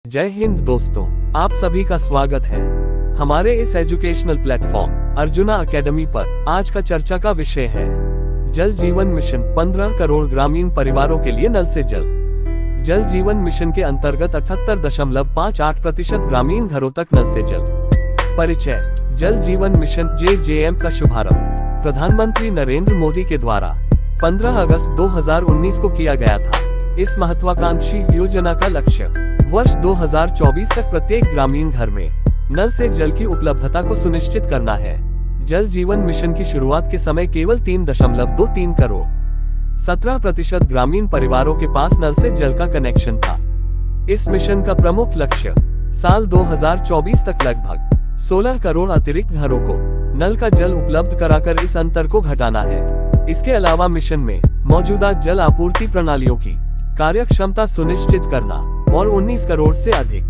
जय हिंद दोस्तों, आप सभी का स्वागत है हमारे इस एजुकेशनल प्लेटफॉर्म अर्जुना एकेडमी पर। आज का चर्चा का विषय है जल जीवन मिशन। 15 करोड़ ग्रामीण परिवारों के लिए नल से जल। जल जीवन मिशन के अंतर्गत 78.58% ग्रामीण घरों तक नल से जल। परिचय। जल जीवन मिशन JJM का शुभारंभ प्रधानमंत्री नरेंद्र मोदी के द्वारा 15 अगस्त 2019 को किया गया था। इस महत्वाकांक्षी योजना का लक्ष्य वर्ष 2024 तक प्रत्येक ग्रामीण घर में नल से जल की उपलब्धता को सुनिश्चित करना है। जल जीवन मिशन की शुरुआत के समय केवल 3.23 करोड़ 17% ग्रामीण परिवारों के पास नल से जल का कनेक्शन था। इस मिशन का प्रमुख लक्ष्य साल 2024 तक लगभग 16 करोड़ अतिरिक्त घरों को नल का जल उपलब्ध कराकर इस अंतर को घटाना है। इसके अलावा मिशन में मौजूदा जल आपूर्ति प्रणालियों की कार्यक्षमता सुनिश्चित करना और 19 करोड़ से अधिक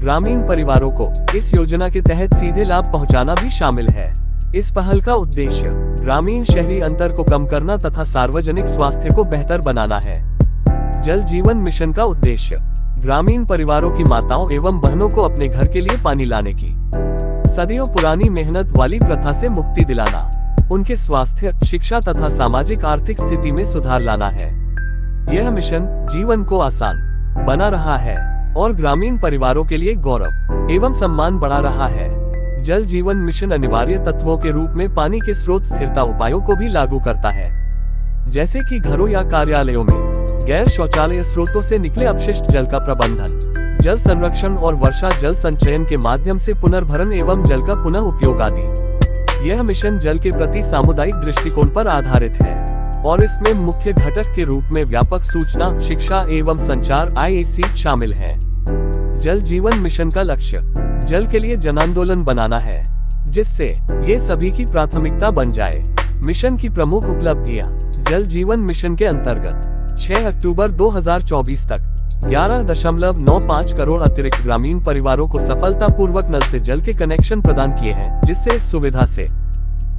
ग्रामीण परिवारों को इस योजना के तहत सीधे लाभ पहुंचाना भी शामिल है। इस पहल का उद्देश्य ग्रामीण शहरी अंतर को कम करना तथा सार्वजनिक स्वास्थ्य को बेहतर बनाना है। जल जीवन मिशन का उद्देश्य ग्रामीण परिवारों की माताओं एवं बहनों को अपने घर के लिए पानी लाने की सदियों पुरानी मेहनत वाली प्रथा से मुक्ति दिलाना, उनके स्वास्थ्य, शिक्षा तथा सामाजिक आर्थिक स्थिति में सुधार लाना है। यह मिशन जीवन को आसान बना रहा है और ग्रामीण परिवारों के लिए गौरव एवं सम्मान बढ़ा रहा है। जल जीवन मिशन अनिवार्य तत्वों के रूप में पानी के स्रोत स्थिरता उपायों को भी लागू करता है, जैसे कि घरों या कार्यालयों में गैर शौचालय स्रोतों से निकले अपशिष्ट जल का प्रबंधन, जल संरक्षण और वर्षा जल संचयन के माध्यम से पुनर्भरण एवं जल का पुनः उपयोग आदि। यह मिशन जल के प्रति सामुदायिक दृष्टिकोण पर आधारित है और इसमें मुख्य घटक के रूप में व्यापक सूचना, शिक्षा एवं संचार IAC शामिल है। जल जीवन मिशन का लक्ष्य जल के लिए जनांदोलन बनाना है, जिससे ये सभी की प्राथमिकता बन जाए। मिशन की प्रमुख उपलब्धियां। जल जीवन मिशन के अंतर्गत 6 अक्टूबर 2024 तक 11.95 करोड़ अतिरिक्त ग्रामीण परिवारों को सफलतापूर्वक नल से जल के कनेक्शन प्रदान किए हैं, जिससे इस सुविधा से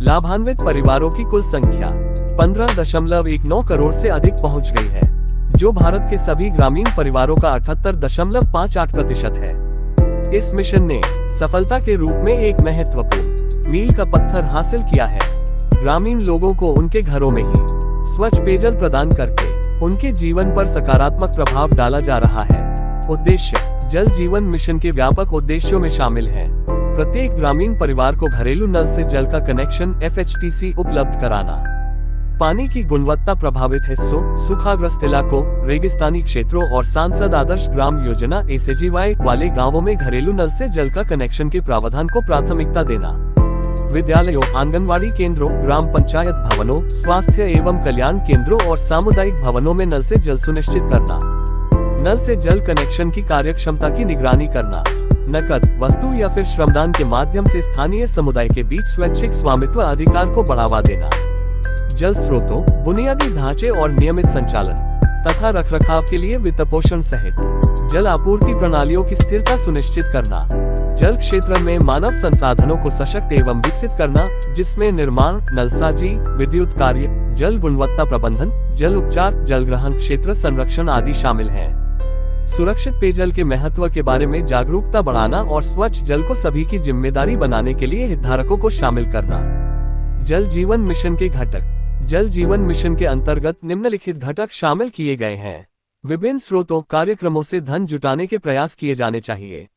लाभान्वित परिवारों की कुल संख्या 15.19 करोड़ से अधिक पहुंच गई है, जो भारत के सभी ग्रामीण परिवारों का 78.58% है। इस मिशन ने सफलता के रूप में एक महत्वपूर्ण मील का पत्थर हासिल किया है। ग्रामीण लोगों को उनके घरों में ही स्वच्छ पेयजल प्रदान करके उनके जीवन पर सकारात्मक प्रभाव डाला जा रहा है। उद्देश्य। जल जीवन मिशन के व्यापक उद्देश्यों में शामिल है प्रत्येक ग्रामीण परिवार को घरेलू नल से जल का कनेक्शन FHTC उपलब्ध कराना, पानी की गुणवत्ता प्रभावित हिस्सों, सूखाग्रस्त इलाकों, रेगिस्तानी क्षेत्रों और सांसद आदर्श ग्राम योजना SAGY वाले गांवों में घरेलू नल से जल का कनेक्शन के प्रावधान को प्राथमिकता देना, विद्यालयों, आंगनवाड़ी केंद्रों, ग्राम पंचायत भवनों, स्वास्थ्य एवं कल्याण केंद्रों और सामुदायिक भवनों में नल से जल सुनिश्चित करना, नल से जल कनेक्शन की कार्यक्षमता की निगरानी करना, नकद, वस्तु या फिर श्रमदान के माध्यम से स्थानीय समुदाय के बीच स्वैच्छिक स्वामित्व अधिकार को बढ़ावा देना, जल स्रोतों, बुनियादी ढांचे और नियमित संचालन तथा रखरखाव के लिए वित्तपोषण सहित जल आपूर्ति प्रणालियों की स्थिरता सुनिश्चित करना, जल क्षेत्र में मानव संसाधनों को सशक्त एवं विकसित करना, जिसमें निर्माण, नलसाजी, विद्युत कार्य, जल गुणवत्ता प्रबंधन, जल उपचार, जल ग्रहण क्षेत्र संरक्षण आदि शामिल हैं। सुरक्षित पेयजल के महत्व के बारे में जागरूकता बढ़ाना और स्वच्छ जल को सभी की जिम्मेदारी बनाने के लिए हितधारकों को शामिल करना। जल जीवन मिशन के घटक। जल जीवन मिशन के अंतर्गत निम्नलिखित घटक शामिल किए गए हैं। विभिन्न स्रोतों, कार्यक्रमों से धन जुटाने के प्रयास किए जाने चाहिए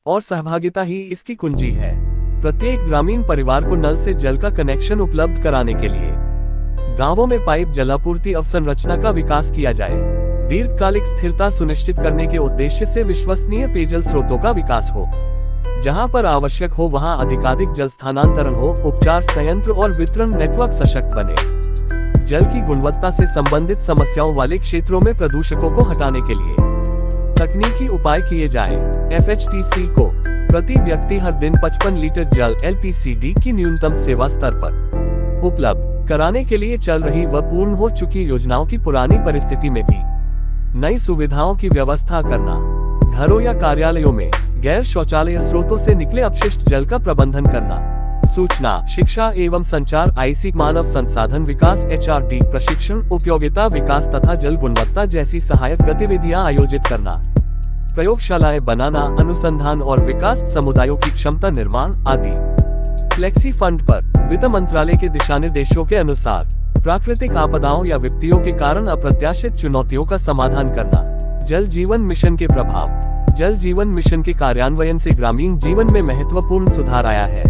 और सहभागिता ही इसकी कुंजी है। प्रत्येक ग्रामीण परिवार को नल से जल का कनेक्शन उपलब्ध कराने के लिए गांवों में पाइप जलापूर्ति अवसंरचना का विकास किया जाए। दीर्घकालिक स्थिरता सुनिश्चित करने के उद्देश्य से विश्वसनीय पेयजल स्रोतों का विकास हो, जहां पर आवश्यक हो वहां अधिकाधिक जल स्थानांतरण हो, उपचार संयंत्र और वितरण नेटवर्क सशक्त बने। जल की गुणवत्ता से संबंधित समस्याओं वाले क्षेत्रों में प्रदूषकों को हटाने के लिए तकनीकी उपाय किए जाएं। FHTC को प्रति व्यक्ति हर दिन 55 लीटर जल LPCD की न्यूनतम सेवा स्तर पर उपलब्ध कराने के लिए चल रही व पूर्ण हो चुकी योजनाओं की पुरानी परिस्थिति में भी नई सुविधाओं की व्यवस्था करना, घरों या कार्यालयों में गैर शौचालय स्रोतों से निकले अपशिष्ट जल का प्रबंधन करना, सूचना, शिक्षा एवं संचार IC, मानव संसाधन विकास HRD प्रशिक्षण, उपयोगिता विकास तथा जल गुणवत्ता जैसी सहायक गतिविधियां आयोजित करना। प्रयोगशालाएं बनाना, अनुसंधान और विकास, समुदायों की क्षमता निर्माण आदि। फ्लेक्सी फंड पर वित्त मंत्रालय के दिशा निर्देशों के अनुसार प्राकृतिक आपदाओं या विपत्तियों के कारण अप्रत्याशित चुनौतियों का समाधान करना। जल जीवन मिशन के प्रभाव। जल जीवन मिशन के कार्यान्वयन से ग्रामीण जीवन में महत्वपूर्ण सुधार आया है,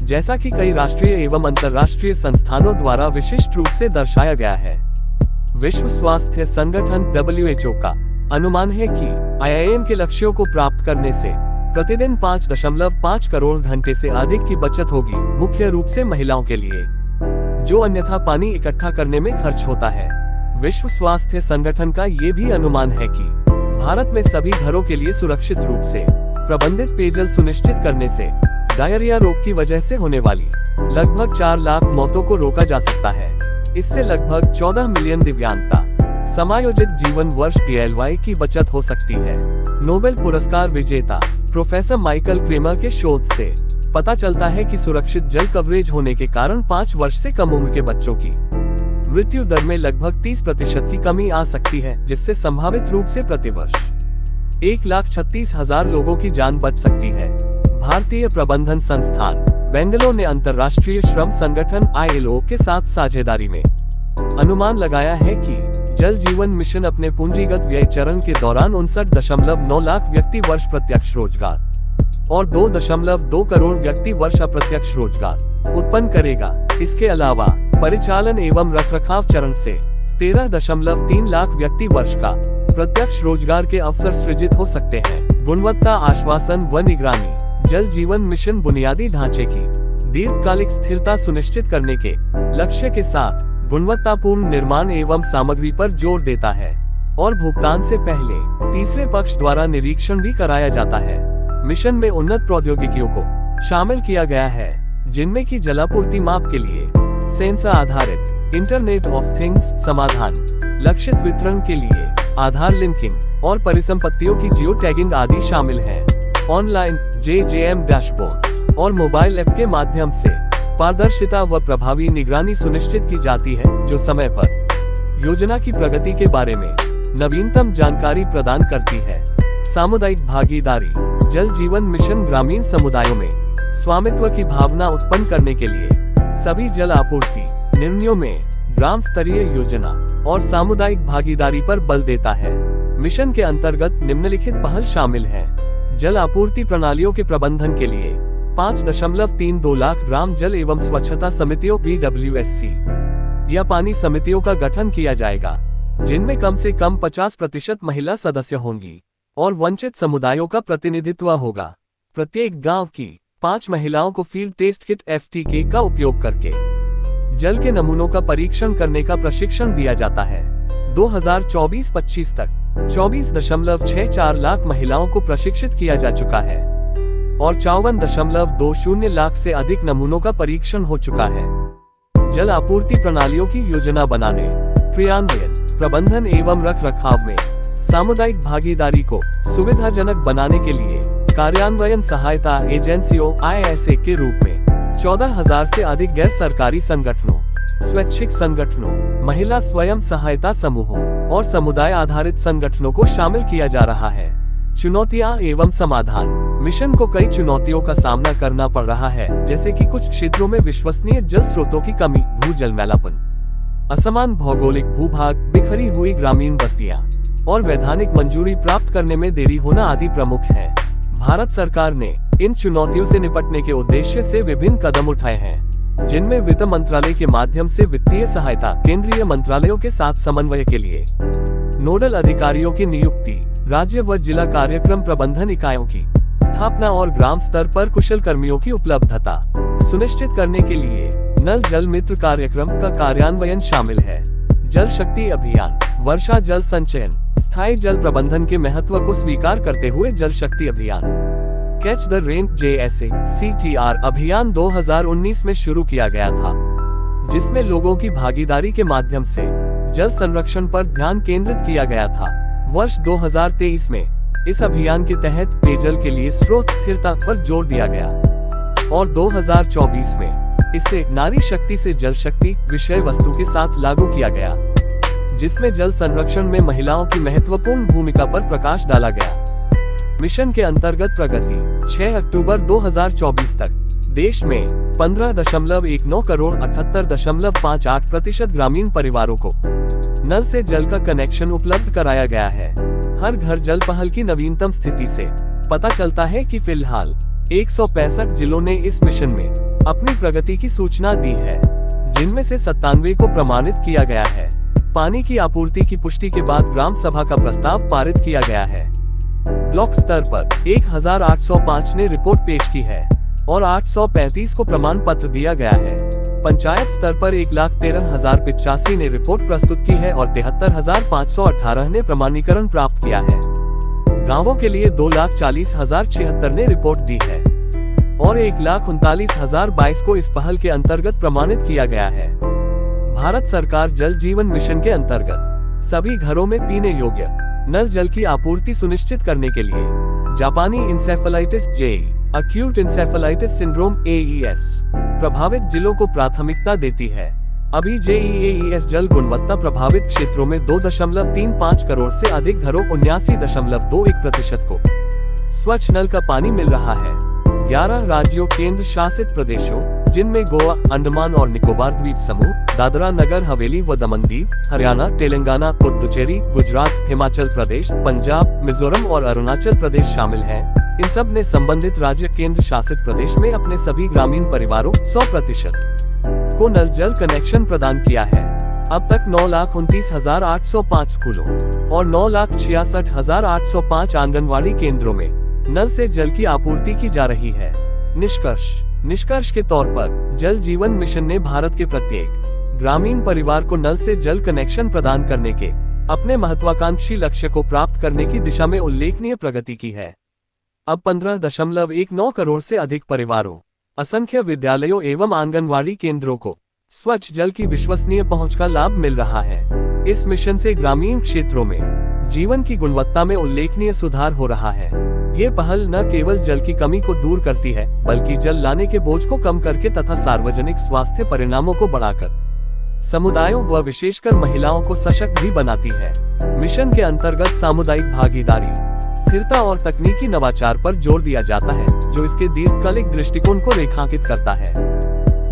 जैसा कि कई राष्ट्रीय एवं अंतर्राष्ट्रीय संस्थानों द्वारा विशिष्ट रूप से दर्शाया गया है। विश्व स्वास्थ्य संगठन WHO का अनुमान है कि IIM के लक्ष्यों को प्राप्त करने से प्रतिदिन 5.5 करोड़ घंटे से अधिक की बचत होगी, मुख्य रूप से महिलाओं के लिए, जो अन्यथा पानी इकट्ठा करने में खर्च होता है। विश्व स्वास्थ्य संगठन का ये भी अनुमान है कि भारत में सभी घरों के लिए सुरक्षित रूप से प्रबंधित पेयजल सुनिश्चित करने से डायरिया रोग की वजह से होने वाली लगभग 4 लाख मौतों को रोका जा सकता है। इससे लगभग 14 मिलियन दिव्यांगता समायोजित जीवन वर्ष DLY की बचत हो सकती है। नोबेल पुरस्कार विजेता प्रोफेसर माइकल क्रेमर के शोध से पता चलता है कि सुरक्षित जल कवरेज होने के कारण 5 वर्ष से कम उम्र के बच्चों की मृत्यु दर में लगभग 30% की कमी आ सकती है, जिससे संभावित रूप से प्रतिवर्ष 1,36,000 लोगों की जान बच सकती है। भारतीय प्रबंधन संस्थान बेंगलोर ने अंतर्राष्ट्रीय श्रम संगठन ILO के साथ साझेदारी में अनुमान लगाया है कि जल जीवन मिशन अपने पूंजीगत व्यय चरण के दौरान 59.9 लाख व्यक्ति वर्ष प्रत्यक्ष रोजगार और 2.2 करोड़ व्यक्ति वर्ष अप्रत्यक्ष रोजगार उत्पन्न करेगा। इसके अलावा परिचालन एवं रखरखाव चरण से 13.3 लाख व्यक्ति वर्ष का प्रत्यक्ष रोजगार के अवसर सृजित हो सकते हैं। गुणवत्ता आश्वासन व निगरानी। जल जीवन मिशन बुनियादी ढांचे की दीर्घकालिक स्थिरता सुनिश्चित करने के लक्ष्य के साथ गुणवत्तापूर्ण निर्माण एवं सामग्री पर जोर देता है और भुगतान से पहले तीसरे पक्ष द्वारा निरीक्षण भी कराया जाता है। मिशन में उन्नत प्रौद्योगिकियों को शामिल किया गया है, जिनमें की जलापूर्ति माप के लिए सेंसर आधारित इंटरनेट ऑफ थिंग्स समाधान, लक्षित वितरण के लिए आधार लिंकिंग और परिसंपत्तियों की जियो टैगिंग आदि शामिल हैं। ऑनलाइन JJM डैशबोर्ड और मोबाइल ऐप के माध्यम से पारदर्शिता व प्रभावी निगरानी सुनिश्चित की जाती है, जो समय पर योजना की प्रगति के बारे में नवीनतम जानकारी प्रदान करती है। सामुदायिक भागीदारी। जल जीवन मिशन ग्रामीण समुदायों में स्वामित्व की भावना उत्पन्न करने के लिए सभी जल आपूर्ति निर्णयों में ग्राम स्तरीय योजना और सामुदायिक भागीदारी पर बल देता है। मिशन के अंतर्गत निम्नलिखित पहल शामिल हैं। जल आपूर्ति प्रणालियों के प्रबंधन के लिए 5.32 लाख ग्राम जल एवं स्वच्छता समितियों BWSC या पानी समितियों का गठन किया जाएगा, जिनमें कम से कम 50% महिला सदस्य होंगी और वंचित समुदायों का प्रतिनिधित्व होगा। प्रत्येक गांव की 5 महिलाओं को फील्ड टेस्ट किट FTK का उपयोग करके जल के नमूनों का परीक्षण करने का प्रशिक्षण दिया जाता है। 2024-25 तक 24.64 लाख महिलाओं को प्रशिक्षित किया जा चुका है और 54.20 लाख से अधिक नमूनों का परीक्षण हो चुका है। जल आपूर्ति प्रणालियों की योजना बनाने, क्रियान्वयन, प्रबंधन एवं रखरखाव में सामुदायिक भागीदारी को सुविधाजनक बनाने के लिए कार्यान्वयन सहायता एजेंसियों ISA के रूप में 14,000 से अधिक गैर सरकारी संगठनों, स्वैच्छिक संगठनों, महिला स्वयं सहायता समूहों और समुदाय आधारित संगठनों को शामिल किया जा रहा है। चुनौतियां एवं समाधान। मिशन को कई चुनौतियों का सामना करना पड़ रहा है, जैसे कि कुछ क्षेत्रों में विश्वसनीय जल स्रोतों की कमी, भूजल मैलापन, असमान भौगोलिक भूभाग, बिखरी हुई ग्रामीण बस्तियां और वैधानिक मंजूरी प्राप्त करने में देरी होना आदि प्रमुख है। भारत सरकार ने इन चुनौतियों से निपटने के उद्देश्य से विभिन्न कदम उठाए हैं, जिनमें वित्त मंत्रालय के माध्यम से वित्तीय सहायता, केंद्रीय मंत्रालयों के साथ समन्वय के लिए नोडल अधिकारियों की नियुक्ति, राज्य व जिला कार्यक्रम प्रबंधन इकाइयों की स्थापना और ग्राम स्तर पर कुशल कर्मियों की उपलब्धता सुनिश्चित करने के लिए नल जल मित्र कार्यक्रम का कार्यान्वयन शामिल है। जल शक्ति अभियान, वर्षा जल संचयन, स्थायी जल प्रबंधन के महत्व को स्वीकार करते हुए जल शक्ति अभियान कैच द रेन JSA-CTR अभियान 2019 में शुरू किया गया था, जिसमें लोगों की भागीदारी के माध्यम से जल संरक्षण पर ध्यान केंद्रित किया गया था। वर्ष 2023 में इस अभियान के तहत पेयजल के लिए स्रोत स्थिरता पर जोर दिया गया और 2024 में इसे नारी शक्ति से जल शक्ति विषय वस्तु के साथ लागू किया गया, जिसमें जल संरक्षण में महिलाओं की महत्वपूर्ण भूमिका पर प्रकाश डाला गया। मिशन के अंतर्गत प्रगति 6 अक्टूबर 2024 तक देश में 15.19 करोड़ 78.58% ग्रामीण परिवारों को नल से जल का कनेक्शन उपलब्ध कराया गया है। हर घर जल पहल की नवीनतम स्थिति से पता चलता है कि फिलहाल 165 जिलों ने इस मिशन में अपनी प्रगति की सूचना दी है, जिनमें से 97 को प्रमाणित किया गया है। पानी की आपूर्ति की पुष्टि के बाद ग्राम सभा का प्रस्ताव पारित किया गया है। ब्लॉक स्तर पर 1805 ने रिपोर्ट पेश की है और 835 को प्रमाण पत्र दिया गया है। पंचायत स्तर पर 1,13,085 ने रिपोर्ट प्रस्तुत की है और 73,518 ने प्रमाणीकरण प्राप्त किया है। गांवों के लिए 2,40,076 ने रिपोर्ट दी है और 1,39,022 को इस पहल के अंतर्गत प्रमाणित किया गया है। भारत सरकार जल जीवन मिशन के अंतर्गत सभी घरों में पीने योग्य नल जल की आपूर्ति सुनिश्चित करने के लिए जापानी इंसेफेलाइटिस जे अक्यूट इंसेफेलाइटिस सिंड्रोम AES प्रभावित जिलों को प्राथमिकता देती है। अभी JEAES जल गुणवत्ता प्रभावित क्षेत्रों में 2.35 करोड़ से अधिक घरों 79.21% को स्वच्छ नल का पानी मिल रहा है। 11 राज्यों केंद्र शासित प्रदेशों जिनमें गोवा, अंडमान और निकोबार द्वीप समूह, दादरा नगर हवेली व दमन दीव, हरियाणा, तेलंगाना, पुडुचेरी, गुजरात, हिमाचल प्रदेश, पंजाब, मिजोरम और अरुणाचल प्रदेश शामिल हैं। इन सब ने संबंधित राज्य केंद्र शासित प्रदेश में अपने सभी ग्रामीण परिवारों 100% को नल जल कनेक्शन प्रदान किया है। अब तक 9,29,805 स्कूलों और 9,66,805 आंगनवाड़ी केंद्रों में नल से जल की आपूर्ति की जा रही है। निष्कर्ष के तौर पर जल जीवन मिशन ने भारत के प्रत्येक ग्रामीण परिवार को नल से जल कनेक्शन प्रदान करने के अपने महत्वाकांक्षी लक्ष्य को प्राप्त करने की दिशा में उल्लेखनीय प्रगति की है। अब 15.19 करोड़ से अधिक परिवारों, असंख्य विद्यालयों एवं आंगनवाड़ी केंद्रों को स्वच्छ जल की विश्वसनीय पहुंच का लाभ मिल रहा है। इस मिशन से ग्रामीण क्षेत्रों में जीवन की गुणवत्ता में उल्लेखनीय सुधार हो रहा है। ये पहल न केवल जल की कमी को दूर करती है, बल्कि जल लाने के बोझ को कम करके तथा सार्वजनिक स्वास्थ्य परिणामों को बढ़ाकर समुदायों व विशेषकर महिलाओं को सशक्त भी बनाती है। मिशन के अंतर्गत सामुदायिक भागीदारी, स्थिरता और तकनीकी नवाचार पर जोर दिया जाता है, जो इसके दीर्घकालिक दृष्टिकोण को रेखांकित करता है।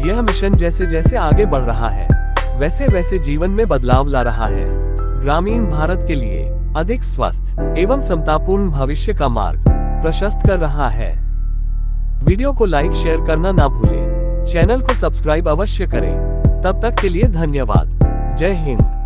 यह मिशन जैसे जैसे आगे बढ़ रहा है, वैसे वैसे जीवन में बदलाव ला रहा है। ग्रामीण भारत के लिए अधिक स्वस्थ एवं समतापूर्ण भविष्य का मार्ग प्रशस्त कर रहा है। वीडियो को लाइक शेयर करना ना भूलें। चैनल को सब्सक्राइब अवश्य करें। तब तक के लिए धन्यवाद। जय हिंद।